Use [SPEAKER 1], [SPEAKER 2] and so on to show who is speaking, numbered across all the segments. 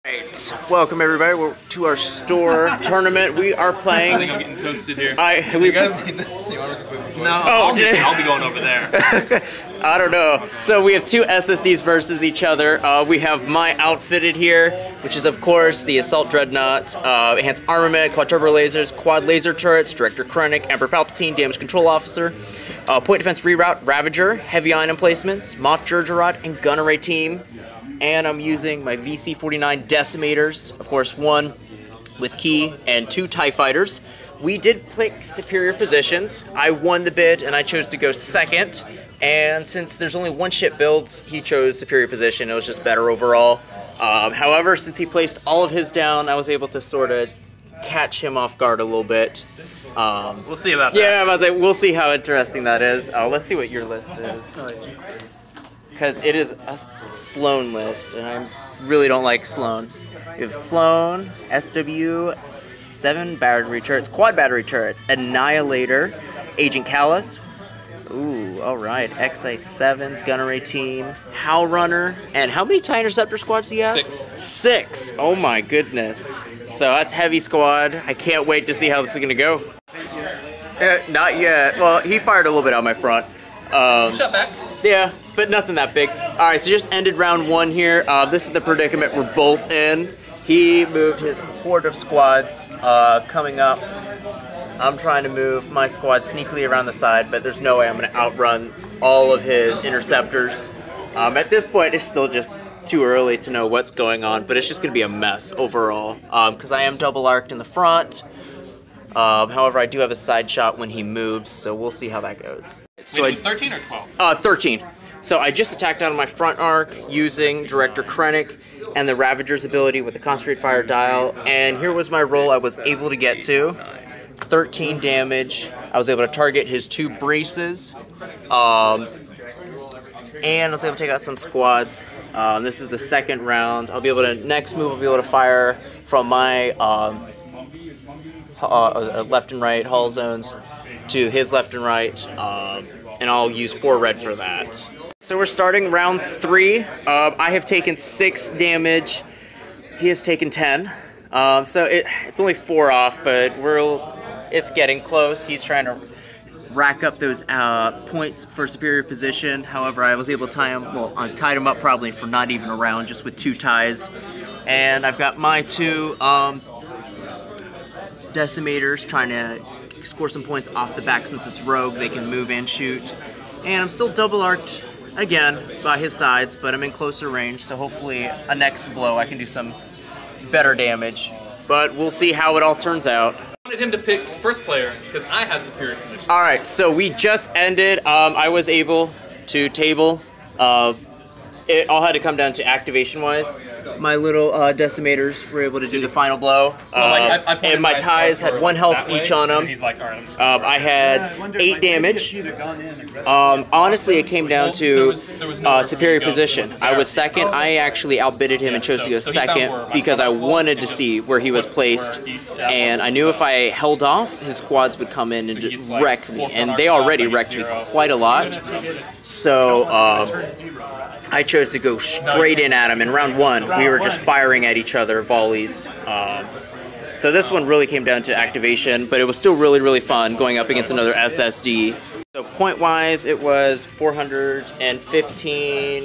[SPEAKER 1] Right, welcome everybody. We're to our store tournament. We are playing.
[SPEAKER 2] I think I'm getting toasted here.
[SPEAKER 1] We
[SPEAKER 2] guys need this. You want to no, I'll be going over there.
[SPEAKER 1] I don't know. So we have two SSDs versus each other. We have my outfitted here, which is of course the Assault Dreadnought, Enhanced Armament, Quad Turbo Lasers, Quad Laser Turrets, Director Krennic, Emperor Palpatine, Damage Control Officer, Point Defense Reroute, Ravager, Heavy Ion Emplacements, Moff Jerjerrod, and Gun Array Team. And I'm using my VC-49 Decimators, of course one with Key and two TIE Fighters. We did pick superior positions. I won the bid and I chose to go second. And since there's only one ship builds, he chose superior position. It was just better overall. However, since he placed all of his down, I was able to sort of catch him off guard a little bit.
[SPEAKER 2] We'll see about that.
[SPEAKER 1] Yeah, I'm about to say, we'll see how interesting that is. Let's see what your list is. Because it is a Sloan list, and I really don't like Sloan. We have Sloan, SW, 7 battery turrets, quad battery turrets, Annihilator, Agent Callus, ooh, alright, XI7's Gun Array Team, Howl Runner, and how many TIE Interceptor squads do you have?
[SPEAKER 2] 6.
[SPEAKER 1] 6! Oh my goodness. So that's heavy squad. I can't wait to see how this is going to go. Not yet. Well, he fired a little bit out my front.
[SPEAKER 2] Shut back.
[SPEAKER 1] Yeah, but nothing that big. Alright, so just ended round 1 here. This is the predicament we're both in. He moved his horde of squads coming up. I'm trying to move my squad sneakily around the side, but there's no way I'm going to outrun all of his interceptors. At this point, it's still just too early to know what's going on, but it's just going to be a mess overall. Because I am double arced in the front. However, I do have a side shot when he moves, so we'll see how that goes. So
[SPEAKER 2] Wait, it was 13 or 12?
[SPEAKER 1] 13. So I just attacked out of my front arc using Director Krennic and the Ravager's ability with the Concentrated Fire Dial, and here was my roll I was able to get to. 13 damage. I was able to target his 2 braces, and I was able to take out some squads. This is the second round. I'll be able to, next move, I'll be able to fire from my left and right hull zones to his left and right, and I'll use 4 red for that. So we're starting round 3. I have taken 6 damage. He has taken 10. So it's only 4 off, but it's getting close. He's trying to rack up those points for superior position. However, I was able to tie him. Well, I tied him up probably for not even a round, just with 2 ties. And I've got my 2 Decimators trying to score some points off the back. Since it's rogue, they can move and shoot. And I'm still double arced again by his sides, but I'm in closer range, so hopefully a next blow I can do some better damage. But we'll see how it all turns out.
[SPEAKER 2] I wanted him to pick first player because I have superior position.
[SPEAKER 1] Alright, so we just ended. I was able to table. It all had to come down to activation-wise. My little Decimators were able to do the final blow. And my ties had 1 health each on them. I had 8 damage. Honestly, it came down to superior position. I was second. I actually outbidded him and chose to go second because I wanted to see where he was placed. And I knew if I held off, his squads would come in and wreck me. And they already wrecked me quite a lot. So I chose to go straight in at him. In round 1, we were just firing at each other, volleys. So this one really came down to activation, but it was still really, really fun going up against another SSD. So point-wise, it was 415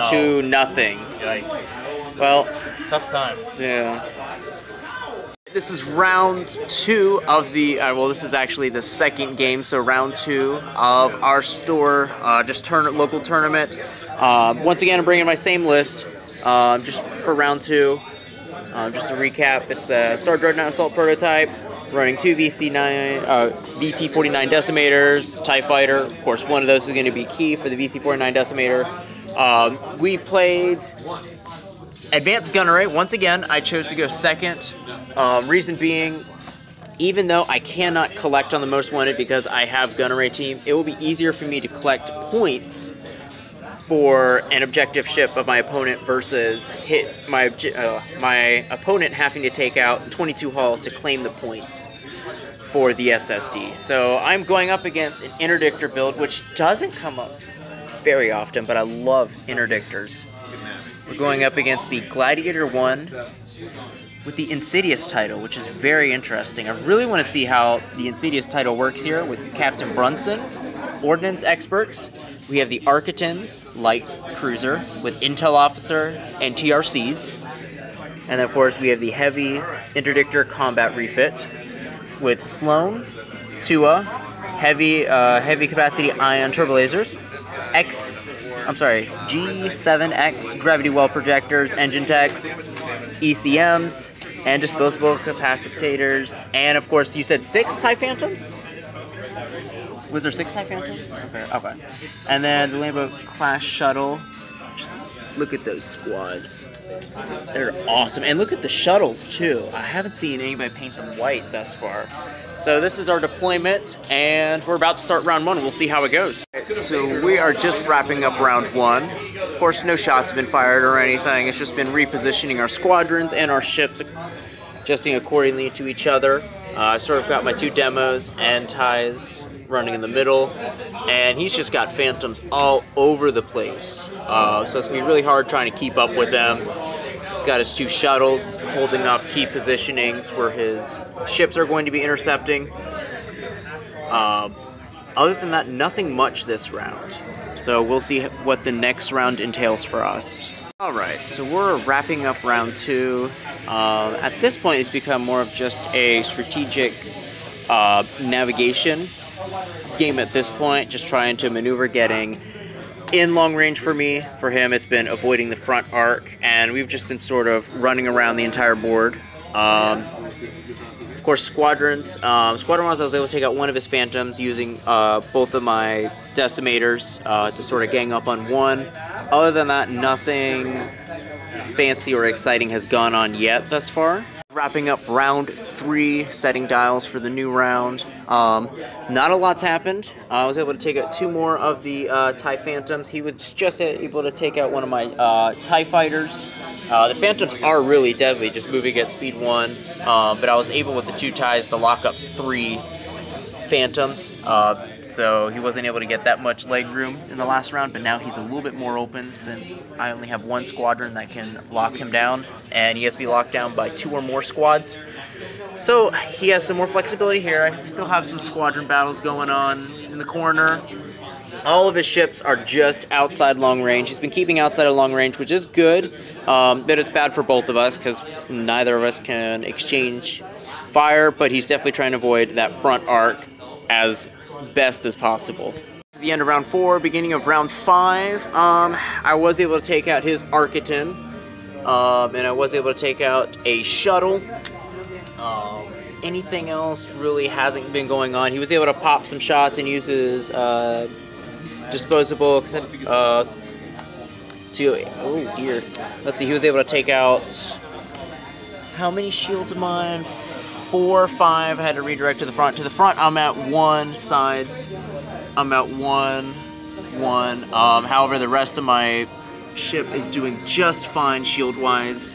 [SPEAKER 1] to nothing.
[SPEAKER 2] Yikes.
[SPEAKER 1] Well,
[SPEAKER 2] Tough time.
[SPEAKER 1] yeah. This is round 2 of the, well, this is actually the second game, so round 2 of our store, just local tournament. Once again, I'm bringing my same list, just for round 2. Just to recap, it's the Star Dreadnought Assault prototype, running 2 VT-49 Decimators, TIE Fighter. Of course, one of those is going to be key for the VC-49 Decimator. We played Advanced Gun Array. Once again, I chose to go second. Reason being, even though I cannot collect on the most wanted because I have Gun Array Team, it will be easier for me to collect points for an objective ship of my opponent versus hit my opponent having to take out 22 hull to claim the points for the SSD. So I'm going up against an Intordictor build, which doesn't come up very often, but I love Intordictors. We're going up against the Gladiator 1 with the Insidious title, which is very interesting. I really want to see how the Insidious title works here with Captain Brunson, Ordnance Experts. We have the Architans Light Cruiser with Intel Officer and TRCs. And of course we have the Heavy Interdictor Combat Refit with Sloan, Tua, Heavy Capacity Ion Turbolasers, G7X Gravity Well Projectors, Engine Techs, ECMs, and disposable capacitors, and of course, you said 6 TIE Phantoms? Was there 6 TIE Phantoms? Okay. And then the Lambo class shuttle. Just look at those squads. They're awesome. And look at the shuttles, too. I haven't seen anybody paint them white thus far. So this is our deployment, and we're about to start round 1. We'll see how it goes. So we are just wrapping up round 1. Of course, no shots have been fired or anything. It's just been repositioning our squadrons and our ships, adjusting accordingly to each other. I sort of got my 2 demos and ties running in the middle, and he's just got Phantoms all over the place. So it's going to be really hard trying to keep up with them. He's got his 2 shuttles holding off key positionings where his ships are going to be intercepting. Other than that, nothing much this round. So we'll see what the next round entails for us. Alright, so we're wrapping up round 2. At this point, it's become more of just a strategic navigation game at this point, just trying to maneuver, getting in long range for me. For him, it's been avoiding the front arc, and we've just been sort of running around the entire board. Of course, squadrons. Squadron-wise, I was able to take out one of his Phantoms using both of my decimators to sort of gang up on one. Other than that, nothing fancy or exciting has gone on yet thus far. Wrapping up round 3, setting dials for the new round. Not a lot's happened. I was able to take out 2 more of the TIE Phantoms. He was just able to take out one of my TIE Fighters. The Phantoms are really deadly, just moving at speed 1, but I was able with the 2 TIEs to lock up 3 Phantoms, so he wasn't able to get that much leg room in the last round, but now he's a little bit more open since I only have 1 squadron that can lock him down, and he has to be locked down by 2 or more squads. So he has some more flexibility here. I still have some squadron battles going on in the corner. All of his ships are just outside long range. He's been keeping outside of long range, which is good, but it's bad for both of us because neither of us can exchange fire, but he's definitely trying to avoid that front arc as best as possible. At the end of round 4, beginning of round 5, I was able to take out his Architon, and I was able to take out a shuttle. Anything else really hasn't been going on. He was able to pop some shots and use his disposable oh dear. Let's see, he was able to take out, how many shields am I on? 4 or 5. I had to redirect to the front. To the front, I'm at 1. Sides, I'm at 1. However, the rest of my ship is doing just fine shield-wise.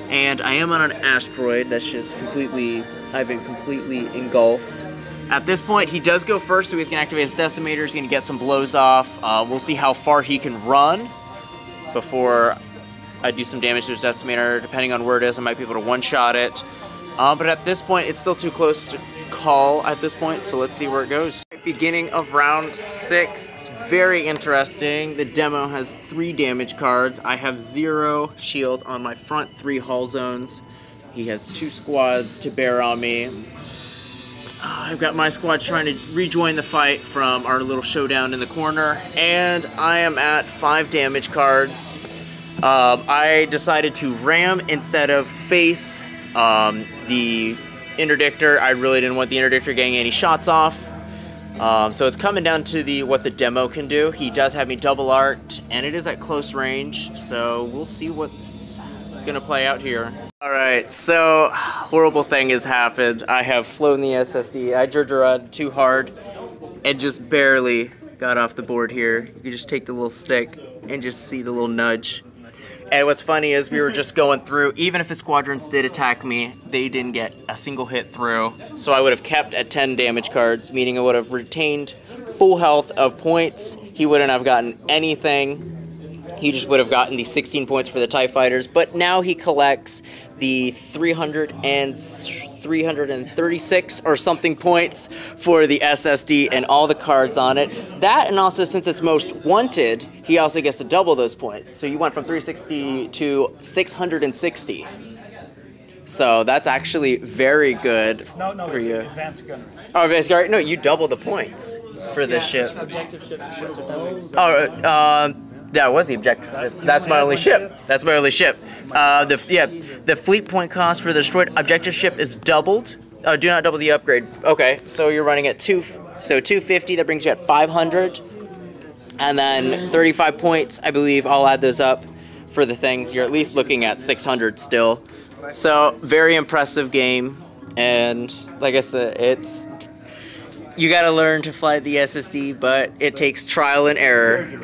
[SPEAKER 1] And I am on an asteroid that's just completely, I've been completely engulfed. At this point, he does go first, so he's going to activate his decimator. He's going to get some blows off. We'll see how far he can run before I do some damage to his decimator. Depending on where it is, I might be able to one-shot it. But at this point, it's still too close to call at this point, so let's see where it goes. Beginning of round 6, it's very interesting. The demo has 3 damage cards. I have 0 shield on my front 3 hull zones. He has 2 squads to bear on me. I've got my squad trying to rejoin the fight from our little showdown in the corner, and I am at 5 damage cards. I decided to ram instead of face the interdictor. I really didn't want the interdictor getting any shots off. So it's coming down to what the demo can do. He does have me double arced, and it is at close range, so we'll see what's gonna play out here. Alright, so horrible thing has happened. I have flown the SSD. I Jurgerad too hard and just barely got off the board here. You can just take the little stick and just see the little nudge. And what's funny is we were just going through, even if the squadrons did attack me, they didn't get a single hit through. So I would have kept at 10 damage cards, meaning I would have retained full health of points. He wouldn't have gotten anything. he just would have gotten the 16 points for the TIE Fighters, but now he collects the 336 or something points for the SSD and all the cards on it. That, and also since it's most wanted, he also gets to double those points. So you went from 360 to 660. So that's actually very good for you.
[SPEAKER 3] Advanced gunner.
[SPEAKER 1] Oh, advanced gunner? No, you double the points for this ship.
[SPEAKER 3] Objective ships are double.
[SPEAKER 1] Oh, that was the objective. That's my only ship. That's my only ship. The fleet point cost for the destroyed objective ship is doubled. Oh, do not double the upgrade. Okay, so you're running at 250. That brings you at 500, and then 35 points. I believe I'll add those up for the things. You're at least looking at 600 still. So very impressive game, and like I said, you got to learn to fly the SSD, but it takes trial and error.